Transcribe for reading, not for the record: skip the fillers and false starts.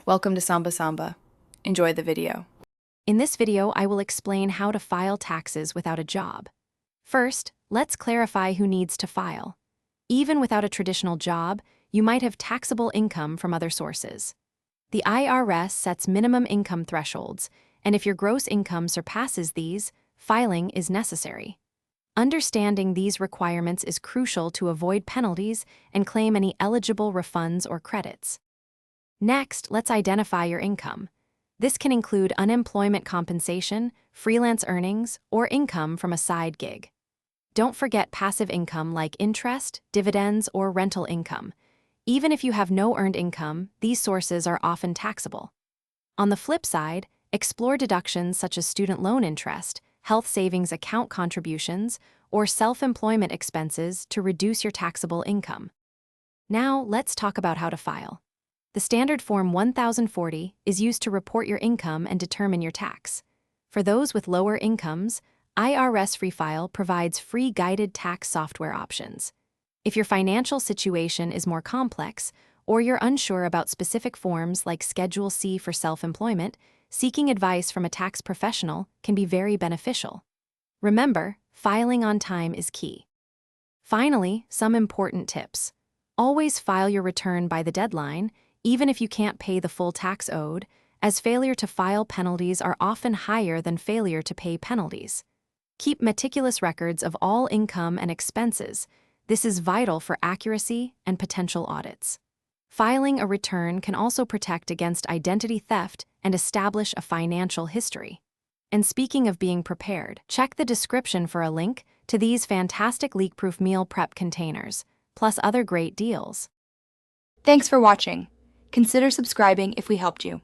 Welcome to Samba Samba. Enjoy the video. In this video, I will explain how to file taxes without a job. First, let's clarify who needs to file. Even without a traditional job, you might have taxable income from other sources. The IRS sets minimum income thresholds, and if your gross income surpasses these, filing is necessary. Understanding these requirements is crucial to avoid penalties and claim any eligible refunds or credits. Next, let's identify your income. This can include unemployment compensation, freelance earnings, or income from a side gig. Don't forget passive income like interest, dividends, or rental income. Even if you have no earned income, these sources are often taxable. On the flip side, explore deductions such as student loan interest, health savings account contributions, or self-employment expenses to reduce your taxable income. Now, let's talk about how to file. The standard Form 1040 is used to report your income and determine your tax. For those with lower incomes, IRS Free File provides free guided tax software options. If your financial situation is more complex, or you're unsure about specific forms like Schedule C for self-employment, seeking advice from a tax professional can be very beneficial. Remember, filing on time is key. Finally, some important tips. Always file your return by the deadline, even if you can't pay the full tax owed, as failure to file penalties are often higher than failure to pay penalties. Keep meticulous records of all income and expenses. This is vital for accuracy and potential audits. Filing a return can also protect against identity theft and establish a financial history. And speaking of being prepared, check the description for a link to these fantastic leak-proof meal prep containers, plus other great deals. Thanks for watching. Consider subscribing if we helped you.